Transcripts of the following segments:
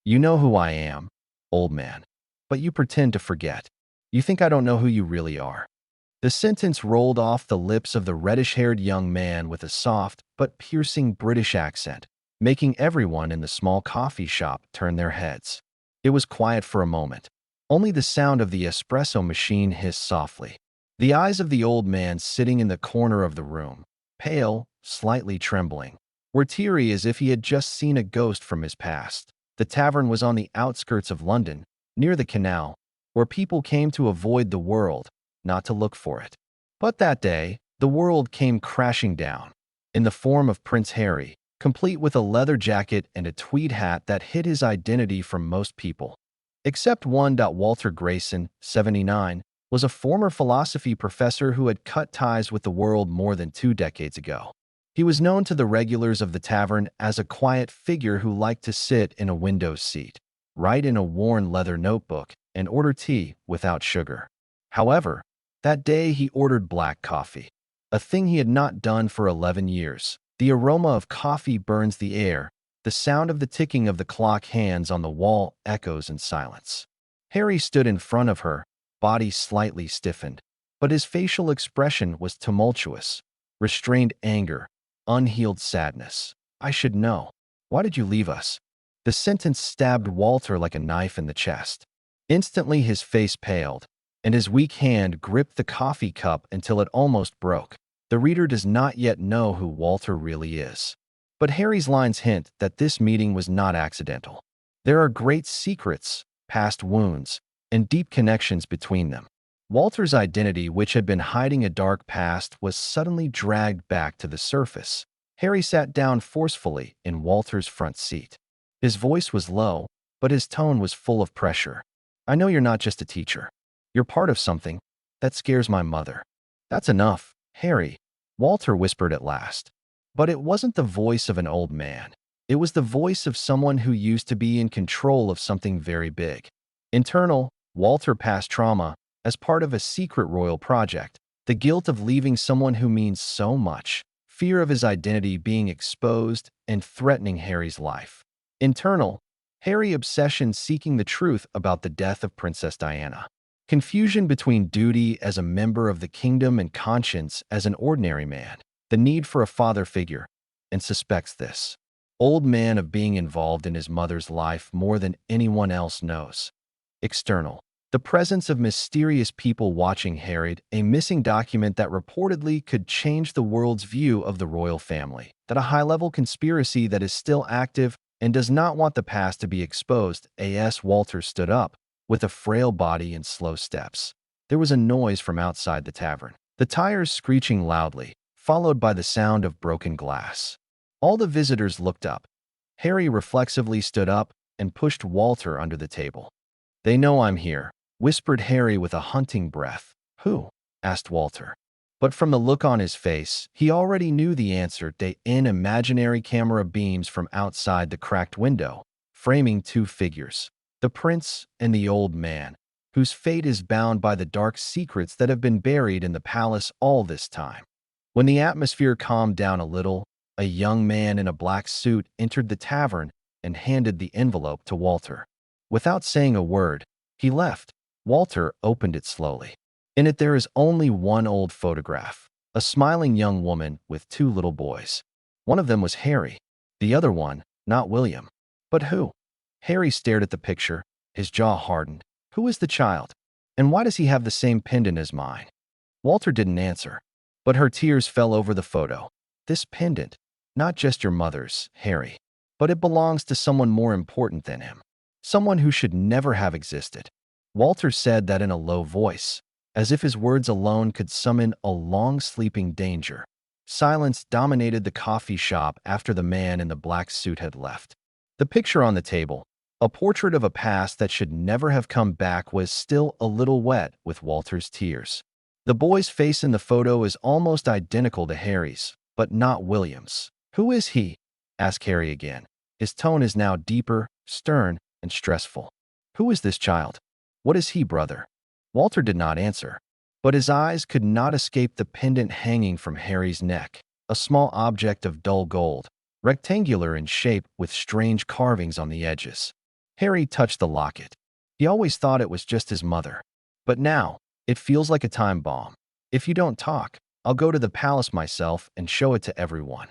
You know who I am, old man. But you pretend to forget. You think I don't know who you really are. The sentence rolled off the lips of the reddish-haired young man with a soft but piercing British accent, making everyone in the small coffee shop turn their heads. It was quiet for a moment. Only the sound of the espresso machine hissed softly. The eyes of the old man sitting in the corner of the room, pale, slightly trembling, were teary as if he had just seen a ghost from his past. The tavern was on the outskirts of London, near the canal, where people came to avoid the world, not to look for it. But that day, the world came crashing down, in the form of Prince Harry, complete with a leather jacket and a tweed hat that hid his identity from most people. Except one. Walter Grayson, 79, was a former philosophy professor who had cut ties with the world more than 2 decades ago. He was known to the regulars of the tavern as a quiet figure who liked to sit in a window seat, write in a worn leather notebook, and order tea without sugar. However, that day he ordered black coffee, a thing he had not done for 11 years. The aroma of coffee burns the air. The sound of the ticking of the clock hands on the wall echoes in silence. Harry stood in front of her, body slightly stiffened, but his facial expression was tumultuous, restrained anger, unhealed sadness. I should know. Why did you leave us? The sentence stabbed Walter like a knife in the chest. Instantly his face paled, and his weak hand gripped the coffee cup until it almost broke. The reader does not yet know who Walter really is. But Harry's lines hint that this meeting was not accidental. There are great secrets, past wounds, and deep connections between them. Walter's identity, which had been hiding a dark past, was suddenly dragged back to the surface. Harry sat down forcefully in Walter's front seat. His voice was low, but his tone was full of pressure. I know you're not just a teacher. You're part of something that scares my mother. That's enough, Harry, Walter whispered at last. But it wasn't the voice of an old man. It was the voice of someone who used to be in control of something very big. Internal, Walter passed trauma as part of a secret royal project, the guilt of leaving someone who means so much, fear of his identity being exposed and threatening Harry's life. Internal, Harry obsession seeking the truth about the death of Princess Diana. Confusion between duty as a member of the kingdom and conscience as an ordinary man. The need for a father figure, and suspects this old man of being involved in his mother's life more than anyone else knows. External, the presence of mysterious people watching Harry, a missing document that reportedly could change the world's view of the royal family, that a high-level conspiracy that is still active and does not want the past to be exposed. As Walter stood up, with a frail body and slow steps. There was a noise from outside the tavern, the tires screeching loudly, followed by the sound of broken glass. All the visitors looked up. Harry reflexively stood up and pushed Walter under the table. They know I'm here, whispered Harry with a hunting breath. Who? Asked Walter. But from the look on his face, he already knew the answer. In imaginary camera beams from outside the cracked window, framing 2 figures, the prince and the old man, whose fate is bound by the dark secrets that have been buried in the palace all this time. When the atmosphere calmed down a little, a young man in a black suit entered the tavern and handed the envelope to Walter. Without saying a word, he left. Walter opened it slowly. In it there is only one old photograph, a smiling young woman with 2 little boys. One of them was Harry, the other one, not William. But who? Harry stared at the picture, his jaw hardened. Who is the child? And why does he have the same pendant as mine? Walter didn't answer, but her tears fell over the photo. This pendant, not just your mother's, Harry, but it belongs to someone more important than him. Someone who should never have existed. Walter said that in a low voice, as if his words alone could summon a long-sleeping danger. Silence dominated the coffee shop after the man in the black suit had left. The picture on the table, a portrait of a past that should never have come back, was still a little wet with Walter's tears. The boy's face in the photo is almost identical to Harry's, but not William's. Who is he? Asked Harry again. His tone is now deeper, stern, and stressful. Who is this child? What is he, brother? Walter did not answer, but his eyes could not escape the pendant hanging from Harry's neck, a small object of dull gold, rectangular in shape with strange carvings on the edges. Harry touched the locket. He always thought it was just his mother. But now, it feels like a time bomb. If you don't talk, I'll go to the palace myself and show it to everyone.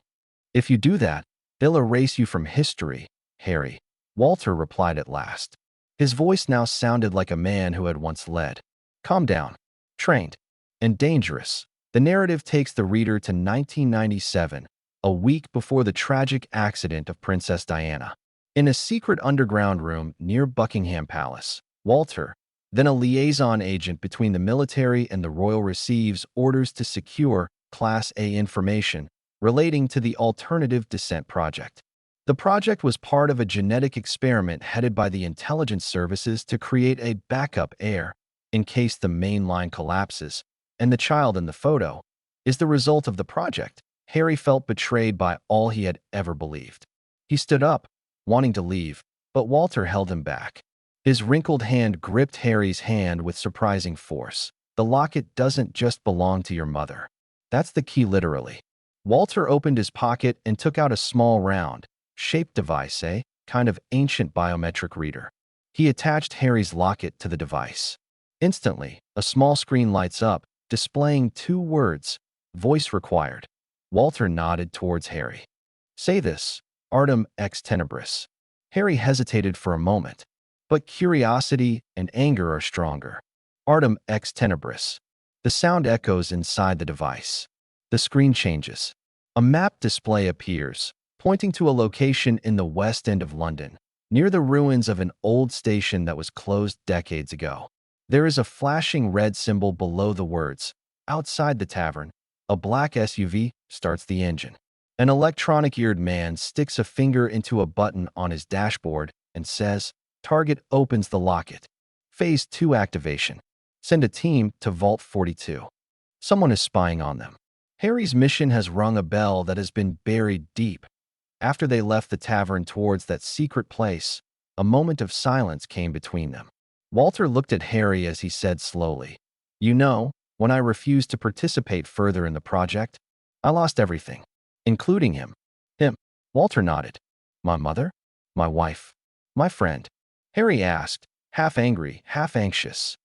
If you do that, they'll erase you from history, Harry. Walter replied at last. His voice now sounded like a man who had once led. Calm down. Trained. And dangerous. The narrative takes the reader to 1997, a week before the tragic accident of Princess Diana. In a secret underground room near Buckingham Palace, Walter, then a liaison agent between the military and the royal, receives orders to secure Class A information relating to the Alternative Descent Project. The project was part of a genetic experiment headed by the intelligence services to create a backup heir in case the main line collapses, and the child in the photo is the result of the project. Harry felt betrayed by all he had ever believed. He stood up, wanting to leave, but Walter held him back. His wrinkled hand gripped Harry's hand with surprising force. The locket doesn't just belong to your mother. That's the key, literally. Walter opened his pocket and took out a small round-shaped device, a kind of ancient biometric reader. He attached Harry's locket to the device. Instantly, a small screen lights up, displaying two words, voice required. Walter nodded towards Harry. Say this, Artem ex tenebris. Harry hesitated for a moment, but curiosity and anger are stronger. Artem ex tenebris. The sound echoes inside the device. The screen changes. A map display appears, pointing to a location in the West End of London, near the ruins of an old station that was closed decades ago. There is a flashing red symbol below the words. Outside the tavern, a black SUV starts the engine. An electronic-eared man sticks a finger into a button on his dashboard and says, Target opens the locket. Phase 2 activation. Send a team to Vault 42. Someone is spying on them. Harry's mission has rung a bell that has been buried deep. After they left the tavern towards that secret place, a moment of silence came between them. Walter looked at Harry as he said slowly, You know, when I refused to participate further in the project, I lost everything, including him. Him. Walter nodded. My mother? My wife? My friend? Harry asked, half angry, half anxious.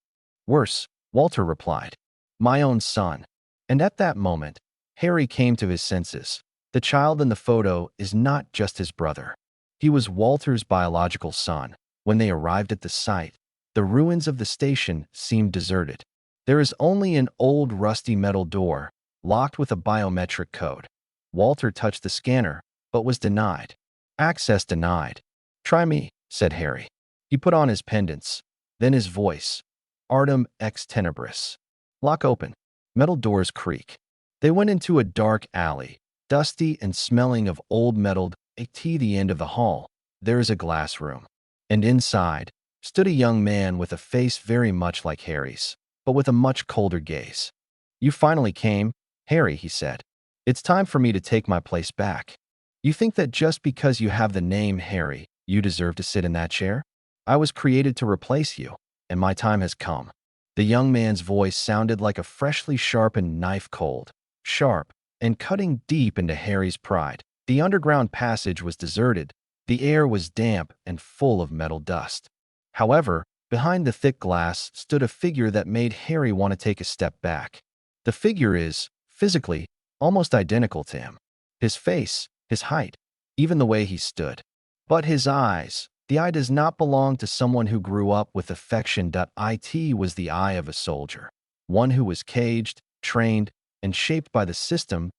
Worse, Walter replied. My own son. And at that moment, Harry came to his senses. The child in the photo is not just his brother. He was Walter's biological son. When they arrived at the site, the ruins of the station seemed deserted. There is only an old rusty metal door, locked with a biometric code. Walter touched the scanner, but was denied. Access denied. Try me, said Harry. He put on his pendants, then his voice. Artem ex tenebris. Lock open. Metal doors creak. They went into a dark alley, dusty and smelling of old metal. At the end of the hall, there is a glass room. And inside stood a young man with a face very much like Harry's, but with a much colder gaze. You finally came, Harry, he said. It's time for me to take my place back. You think that just because you have the name Harry, you deserve to sit in that chair? I was created to replace you, and my time has come. The young man's voice sounded like a freshly sharpened knife, cold, sharp, and cutting deep into Harry's pride. The underground passage was deserted. The air was damp and full of metal dust. However, behind the thick glass stood a figure that made Harry want to take a step back. The figure is, physically, almost identical to him. His face, his height, even the way he stood. But his eyes, the eye does not belong to someone who grew up with affection. It was the eye of a soldier, one who was caged, trained, and shaped by the system.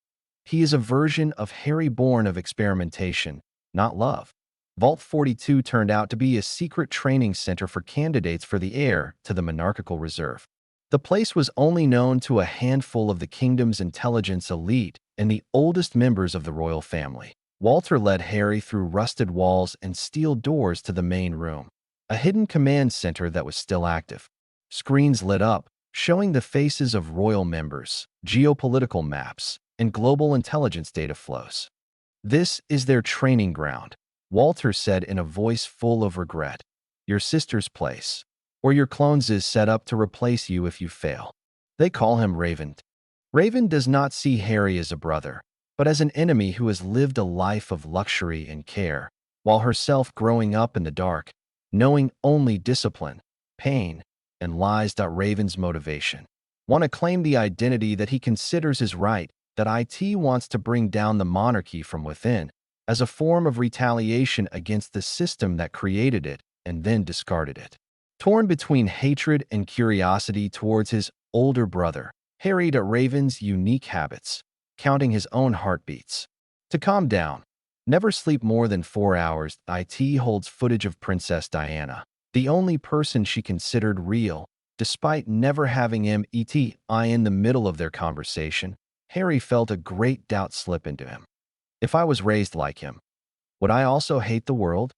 He is a version of Harry born of experimentation, not love. Vault 42 turned out to be a secret training center for candidates for the heir to the monarchical reserve. The place was only known to a handful of the kingdom's intelligence elite and the oldest members of the royal family. Walter led Harry through rusted walls and steel doors to the main room, a hidden command center that was still active. Screens lit up, showing the faces of royal members, geopolitical maps, and global intelligence data flows. This is their training ground, Walter said in a voice full of regret. Your sister's place, or your clones, is set up to replace you if you fail. They call him Raven. Raven does not see Harry as a brother, but as an enemy who has lived a life of luxury and care, while herself growing up in the dark. knowing only discipline, pain, and lies. Raven's motivation. Want to claim the identity that he considers his right, that IT wants to bring down the monarchy from within, as a form of retaliation against the system that created it and then discarded it. Torn between hatred and curiosity towards his older brother, Harry. Raven's unique habits, counting his own heartbeats. To calm down, never sleep more than 4 hours. IT holds footage of Princess Diana, the only person she considered real, despite never having met. In the middle of their conversation, Harry felt a great doubt slip into him. If I was raised like him, would I also hate the world?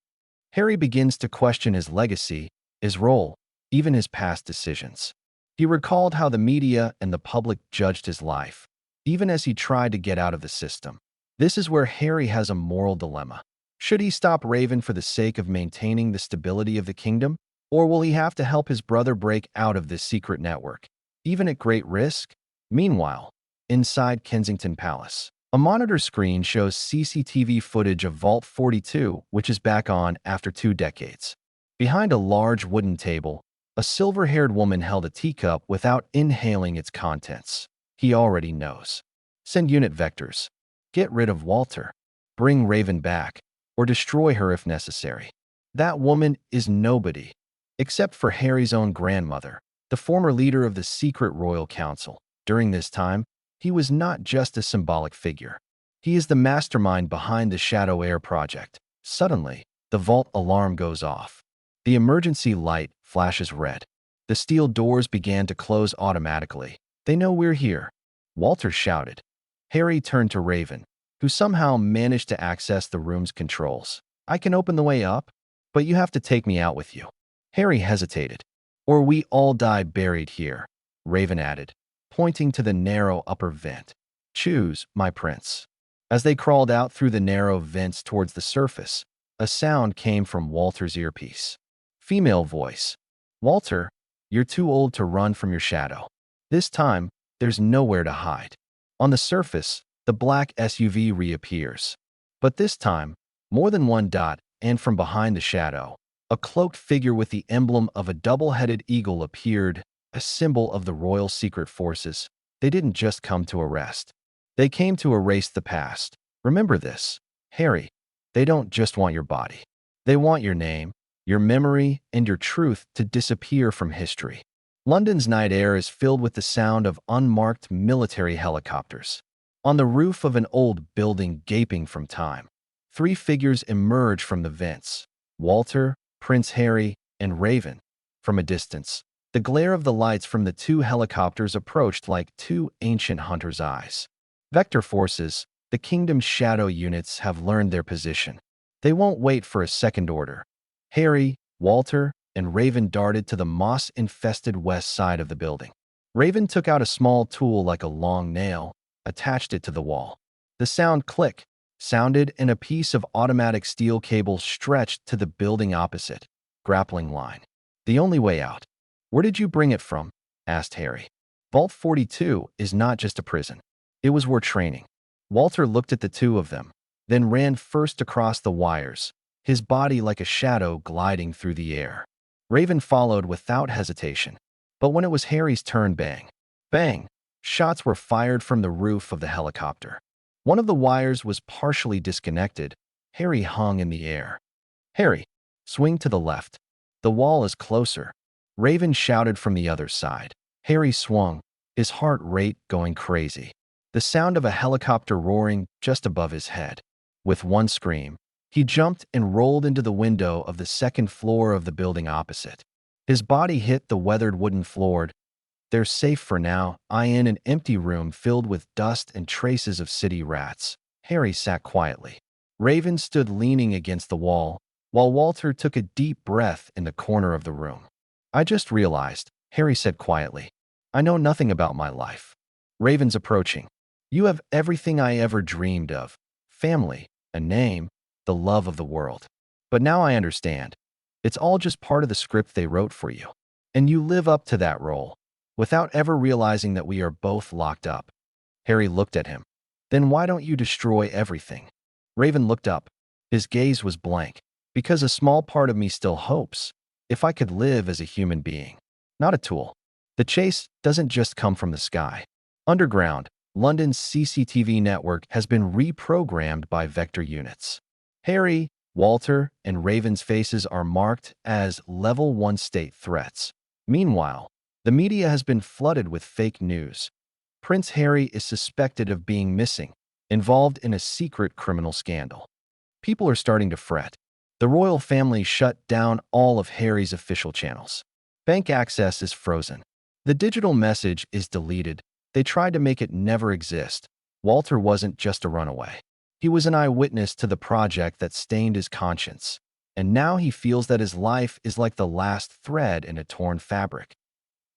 Harry begins to question his legacy, his role, even his past decisions. He recalled how the media and the public judged his life, even as he tried to get out of the system. This is where Harry has a moral dilemma. Should he stop Raven for the sake of maintaining the stability of the kingdom, or will he have to help his brother break out of this secret network, even at great risk? Meanwhile, inside Kensington Palace, a monitor screen shows CCTV footage of Vault 42, which is back on after 2 decades. Behind a large wooden table, a silver-haired woman held a teacup without inhaling its contents. He already knows. Send unit vectors. Get rid of Walter. Bring Raven back, or destroy her if necessary. That woman is nobody, except for Harry's own grandmother, the former leader of the secret royal council. During this time, he was not just a symbolic figure. He is the mastermind behind the Shadow Heir project. Suddenly, the vault alarm goes off. The emergency light flashes red. The steel doors began to close automatically. They know we're here, Walter shouted. Harry turned to Raven, who somehow managed to access the room's controls. I can open the way up, but you have to take me out with you. Harry hesitated. Or we all die buried here, Raven added, pointing to the narrow upper vent. Choose, my prince. As they crawled out through the narrow vents towards the surface, a sound came from Walter's earpiece. Female voice. Walter, you're too old to run from your shadow. This time, there's nowhere to hide. On the surface, the black SUV reappears. But this time, more than one dot, and from behind the shadow, a cloaked figure with the emblem of a double-headed eagle appeared, a symbol of the royal secret forces. They didn't just come to arrest. They came to erase the past. Remember this, Harry. They don't just want your body. They want your name, your memory, and your truth to disappear from history. London's night air is filled with the sound of unmarked military helicopters. On the roof of an old building gaping from time, 3 figures emerge from the vents. Walter, Prince Harry, and Raven. From a distance, the glare of the lights from the 2 helicopters approached like 2 ancient hunters' eyes. Vector forces, the kingdom's shadow units, have learned their position. They won't wait for a second order. Harry, Walter, and Raven darted to the moss-infested west side of the building. Raven took out a small tool like a long nail, attached it to the wall. The sound click sounded, and a piece of automatic steel cable stretched to the building opposite. Grappling line. The only way out. Where did you bring it from? Asked Harry. Vault 42 is not just a prison. It was war training. Walter looked at the 2 of them, then ran first across the wires, his body like a shadow gliding through the air. Raven followed without hesitation. But when it was Harry's turn, bang, bang, shots were fired from the roof of the helicopter. One of the wires was partially disconnected. Harry hung in the air. Harry, swing to the left. The wall is closer. Raven shouted from the other side. Harry swung, his heart rate going crazy. The sound of a helicopter roaring just above his head. With one scream, he jumped and rolled into the window of the 2nd floor of the building opposite. His body hit the weathered wooden floor. They're safe for now. In an empty room filled with dust and traces of city rats, Harry sat quietly. Raven stood leaning against the wall, while Walter took a deep breath in the corner of the room. I just realized, Harry said quietly. I know nothing about my life. Raven's approaching. You have everything I ever dreamed of. Family, a name, the love of the world. But now I understand. It's all just part of the script they wrote for you. And you live up to that role, without ever realizing that we are both locked up. Harry looked at him. Then why don't you destroy everything? Raven looked up. His gaze was blank. Because a small part of me still hopes, if I could live as a human being, not a tool. The chase doesn't just come from the sky. Underground, London's CCTV network has been reprogrammed by vector units. Harry, Walter, and Raven's faces are marked as Level 1 state threats. Meanwhile, the media has been flooded with fake news. Prince Harry is suspected of being missing, involved in a secret criminal scandal. People are starting to fret. The royal family shut down all of Harry's official channels. Bank access is frozen. The digital message is deleted. They tried to make it never exist. Walter wasn't just a runaway. He was an eyewitness to the project that stained his conscience. And now he feels that his life is like the last thread in a torn fabric.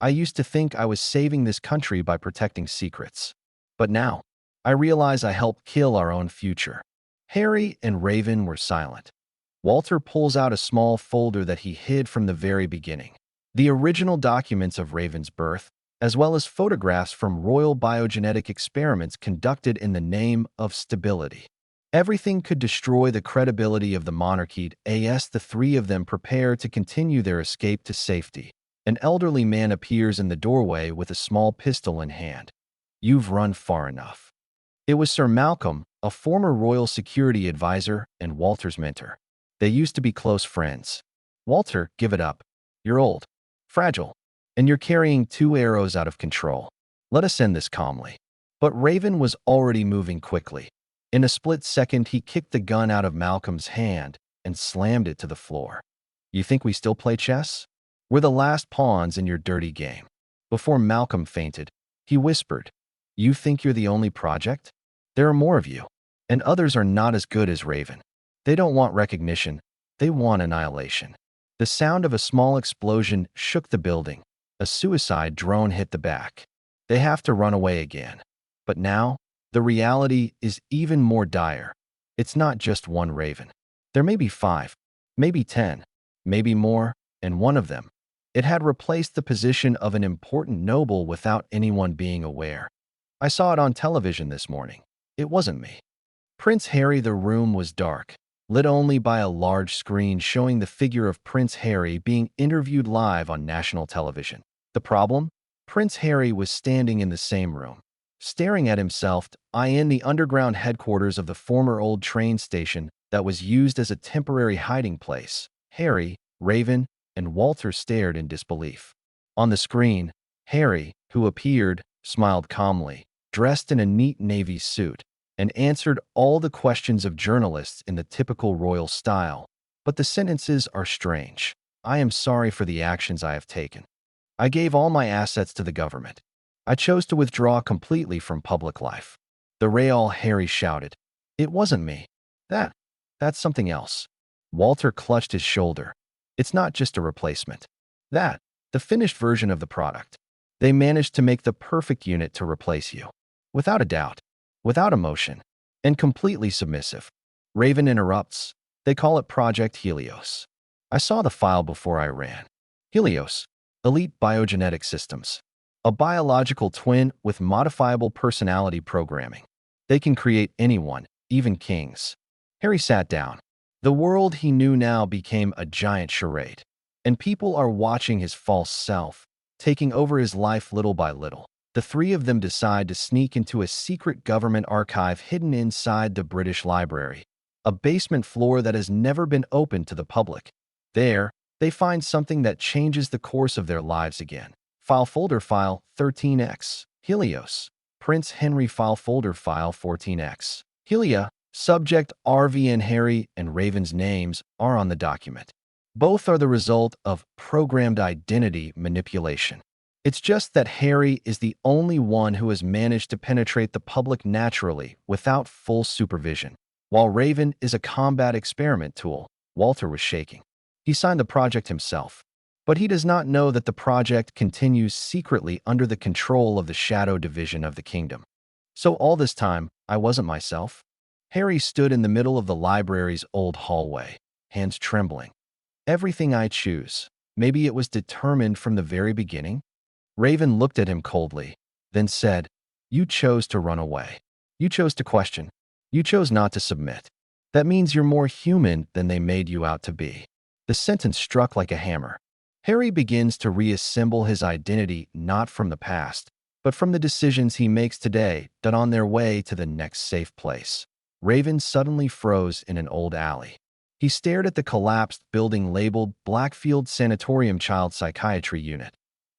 I used to think I was saving this country by protecting secrets. But now, I realize I helped kill our own future. Harry and Raven were silent. Walter pulls out a small folder that he hid from the very beginning. The original documents of Raven's birth, as well as photographs from royal biogenetic experiments conducted in the name of stability. Everything could destroy the credibility of the monarchy as the three of them prepare to continue their escape to safety. An elderly man appears in the doorway with a small pistol in hand. You've run far enough. It was Sir Malcolm, a former royal security advisor and Walter's mentor. They used to be close friends. Walter, give it up. You're old, fragile, and you're carrying 2 arrows out of control. Let us end this calmly. But Raven was already moving quickly. In a split second, he kicked the gun out of Malcolm's hand and slammed it to the floor. You think we still play chess? We're the last pawns in your dirty game. Before Malcolm fainted, he whispered, You think you're the only project? There are more of you, and others are not as good as Raven. They don't want recognition, they want annihilation. The sound of a small explosion shook the building. A suicide drone hit the back. They have to run away again. But now, the reality is even more dire. It's not just one Raven. There may be 5, maybe 10, maybe more, and one of them. It had replaced the position of an important noble without anyone being aware. I saw it on television this morning. It wasn't me. Prince Harry. The room was dark, lit only by a large screen showing the figure of Prince Harry being interviewed live on national television. The problem? Prince Harry was standing in the same room, staring at himself in the underground headquarters of the former old train station that was used as a temporary hiding place. Harry, Raven, and Walter stared in disbelief. On the screen, Harry, who appeared, smiled calmly, dressed in a neat navy suit, and answered all the questions of journalists in the typical royal style. But the sentences are strange. I am sorry for the actions I have taken. I gave all my assets to the government. I chose to withdraw completely from public life. The Real Harry shouted. It wasn't me. That's something else. Walter clutched his shoulder. It's not just a replacement. The finished version of the product. They managed to make the perfect unit to replace you. Without a doubt, without emotion, and completely submissive. Raven interrupts. They call it Project Helios. I saw the file before I ran. Helios, Elite Biogenetic Systems. A biological twin with modifiable personality programming. They can create anyone, even kings. Harry sat down. The world he knew now became a giant charade, and people are watching his false self, taking over his life little by little. The three of them decide to sneak into a secret government archive hidden inside the British Library, a basement floor that has never been opened to the public. There, they find something that changes the course of their lives again. File folder file 13X. Helios. Prince Henry file folder file 14X. Helia. Subject RVN. Harry and Raven's names are on the document. Both are the result of programmed identity manipulation. It's just that Harry is the only one who has managed to penetrate the public naturally without full supervision. While Raven is a combat experiment tool, Walter was shaking. He signed the project himself, but he does not know that the project continues secretly under the control of the Shadow Division of the kingdom. So all this time, I wasn't myself. Harry stood in the middle of the library's old hallway, hands trembling. Everything I choose. Maybe it was determined from the very beginning? Raven looked at him coldly, then said, You chose to run away. You chose to question. You chose not to submit. That means you're more human than they made you out to be. The sentence struck like a hammer. Harry begins to reassemble his identity not from the past, but from the decisions he makes today that on their way to the next safe place. Raven suddenly froze in an old alley. He stared at the collapsed building labeled Blackfield Sanatorium Child Psychiatry Unit.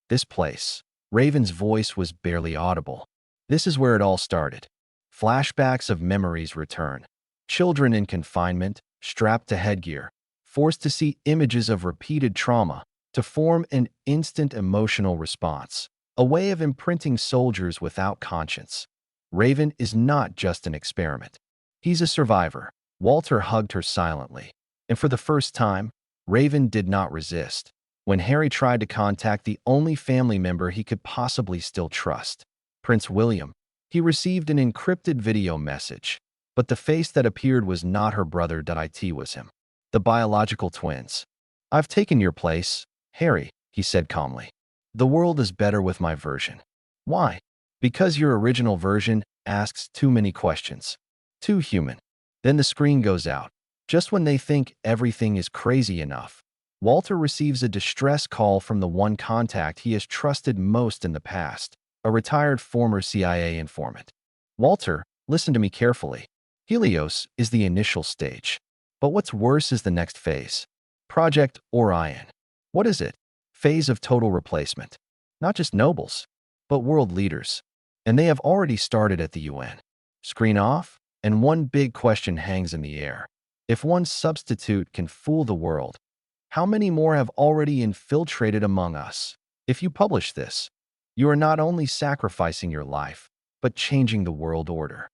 This place. Raven's voice was barely audible. This is where it all started. Flashbacks of memories return. Children in confinement, strapped to headgear, forced to see images of repeated trauma to form an instant emotional response, a way of imprinting soldiers without conscience. Raven is not just an experiment. He's a survivor. Walter hugged her silently, and for the first time, Raven did not resist. When Harry tried to contact the only family member he could possibly still trust, Prince William, he received an encrypted video message. But the face that appeared was not her brother. It was him. The biological twins. "I've taken your place, Harry," he said calmly. "The world is better with my version." "Why?" "Because your original version asks too many questions. Too human." Then the screen goes out. Just when they think everything is crazy enough, Walter receives a distress call from the one contact he has trusted most in the past, a retired former CIA informant. "Walter, listen to me carefully. Helios is the initial stage. But what's worse is the next phase. Project Orion. What is it? Phase of total replacement. Not just nobles, but world leaders. And they have already started at the UN. Screen off, and one big question hangs in the air. If one substitute can fool the world, how many more have already infiltrated among us? If you publish this, you are not only sacrificing your life, but changing the world order."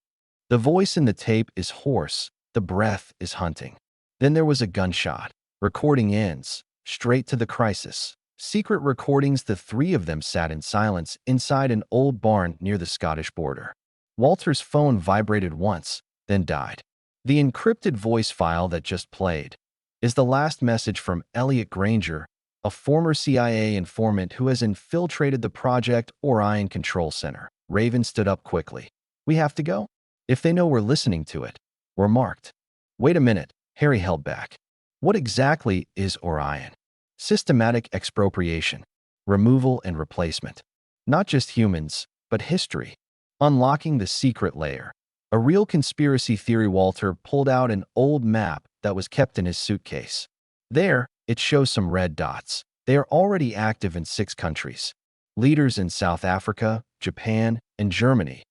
The voice in the tape is hoarse, the breath is hunting. Then there was a gunshot. Recording ends, straight to the crisis. Secret recordings. The three of them sat in silence inside an old barn near the Scottish border. Walter's phone vibrated once, then died. The encrypted voice file that just played is the last message from Elliot Granger, a former CIA informant who has infiltrated the Project Orion Control Center. Raven stood up quickly. "We have to go? If they know we're listening to it, we're marked." "Wait a minute," Harry held back. "What exactly is Orion?" "Systematic expropriation, removal and replacement. Not just humans, but history. Unlocking the secret layer. A real conspiracy theory." Walter pulled out an old map that was kept in his suitcase. There, it shows some red dots. They are already active in 6 countries. Leaders in South Africa, Japan, and Germany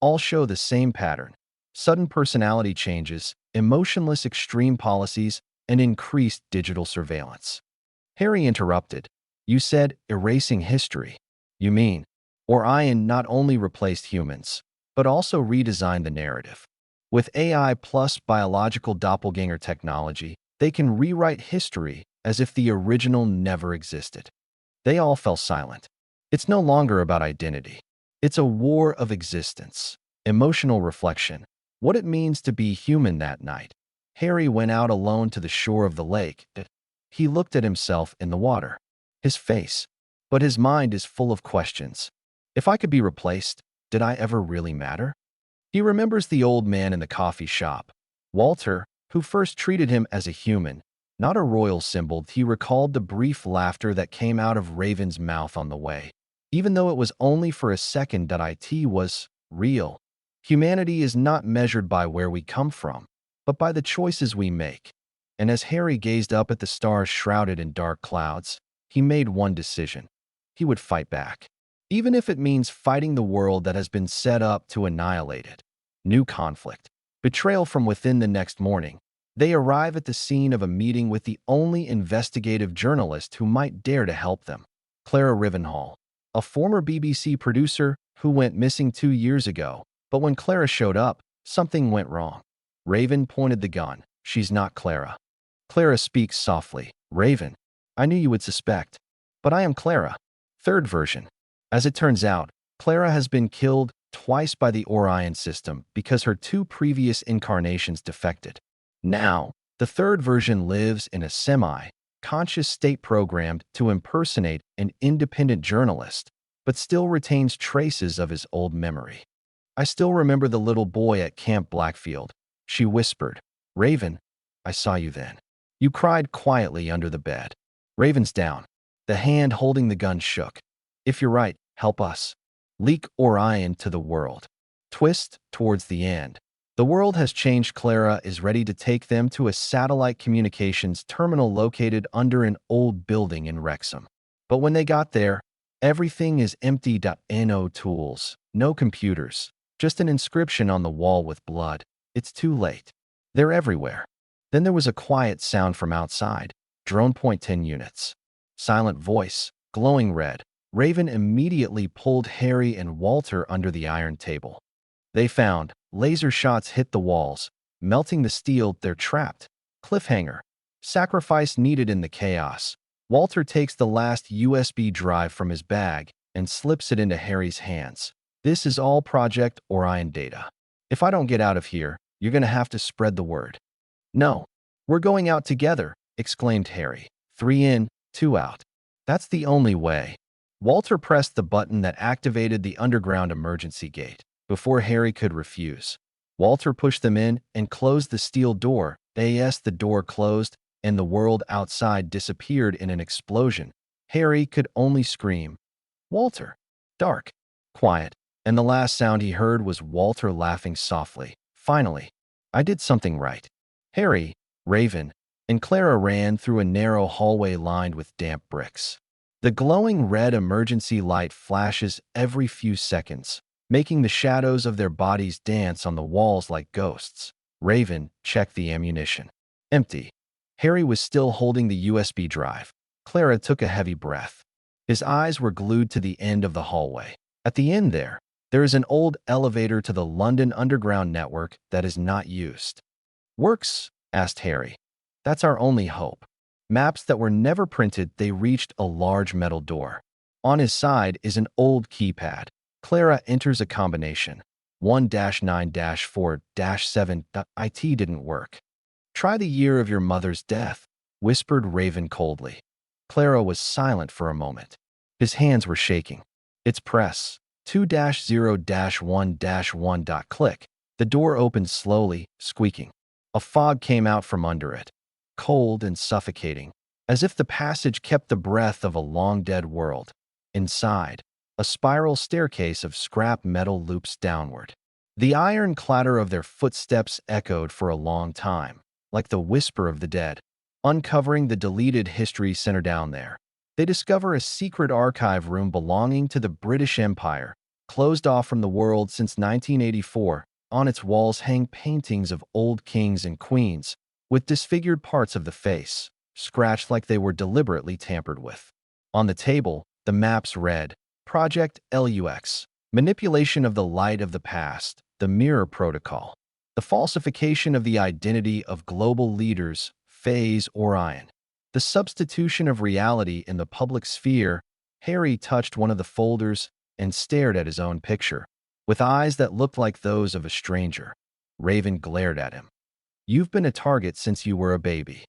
all show the same pattern: sudden personality changes, emotionless extreme policies, and increased digital surveillance. Harry interrupted. "You said erasing history. You mean Orion not only replaced humans, but also redesigned the narrative. With AI plus biological doppelganger technology, they can rewrite history as if the original never existed." They all fell silent. It's no longer about identity. It's a war of existence, emotional reflection, what it means to be human that night. Harry went out alone to the shore of the lake. He looked at himself in the water. His face. But his mind is full of questions. If I could be replaced, did I ever really matter? He remembers the old man in the coffee shop, Walter, who first treated him as a human, not a royal symbol. He recalled the brief laughter that came out of Raven's mouth on the way. Even though it was only for a second, it was real. Humanity is not measured by where we come from, but by the choices we make. And as Harry gazed up at the stars shrouded in dark clouds, he made one decision. He would fight back. Even if it means fighting the world that has been set up to annihilate it. New conflict. Betrayal from within. The next morning, they arrive at the scene of a meeting with the only investigative journalist who might dare to help them, Clara Rivenhall, a former BBC producer who went missing 2 years ago. But when Clara showed up, something went wrong. Raven pointed the gun. "She's not Clara." Clara speaks softly. "Raven, I knew you would suspect, but I am Clara." Third version. As it turns out, Clara has been killed twice by the Orion system because her 2 previous incarnations defected. Now, the third version lives in a semi-conscious state programmed to impersonate an independent journalist, but still retains traces of his old memory. "I still remember the little boy at Camp Blackfield," she whispered. Raven, I saw you then. You cried quietly under the bed. Raven's down. The hand holding the gun shook. If you're right, help us. Leak Orion to the world. Twist towards the end. The world has changed. Clara is ready to take them to a satellite communications terminal located under an old building in Wrexham. But when they got there, everything is empty. No tools, no computers, just an inscription on the wall with blood. It's too late. They're everywhere. Then there was a quiet sound from outside. Drone point 10 units. Silent voice, glowing red. Raven immediately pulled Harry and Walter under the iron table. They found laser shots hit the walls, melting the steel. They're trapped. Cliffhanger. Sacrifice needed in the chaos. Walter takes the last USB drive from his bag and slips it into Harry's hands. This is all Project Orion data. If I don't get out of here, you're going to have to spread the word. No, we're going out together, exclaimed Harry. 3 in, 2 out. That's the only way. Walter pressed the button that activated the underground emergency gate. Before Harry could refuse, Walter pushed them in and closed the steel door. The door closed, and the world outside disappeared in an explosion. Harry could only scream, Walter. Dark, quiet, and the last sound he heard was Walter laughing softly. Finally, I did something right. Harry, Raven, and Clara ran through a narrow hallway lined with damp bricks. The glowing red emergency light flashes every few seconds, making the shadows of their bodies dance on the walls like ghosts. Raven checked the ammunition. Empty. Harry was still holding the USB drive. Clara took a heavy breath. His eyes were glued to the end of the hallway. At the end there is an old elevator to the London Underground network that is not used. Works? Asked Harry. That's our only hope. Maps that were never printed. They reached a large metal door. On his side is an old keypad. Clara enters a combination. 1-9-4-7. IT didn't work. Try the year of your mother's death, whispered Raven coldly. Clara was silent for a moment. His hands were shaking. It's press. 2-0-1-1. Click. The door opened slowly, squeaking. A fog came out from under it, cold and suffocating, as if the passage kept the breath of a long-dead world. Inside, a spiral staircase of scrap metal loops downward. The iron clatter of their footsteps echoed for a long time, like the whisper of the dead. Uncovering the deleted history center down there, they discover a secret archive room belonging to the British Empire, closed off from the world since 1984. On its walls hang paintings of old kings and queens, with disfigured parts of the face, scratched like they were deliberately tampered with. On the table, the maps read, Project LUX, Manipulation of the Light of the Past, the Mirror Protocol, the Falsification of the Identity of Global Leaders, Phase Orion, the Substitution of Reality in the Public Sphere. Harry touched one of the folders and stared at his own picture, with eyes that looked like those of a stranger. Raven glared at him. You've been a target since you were a baby.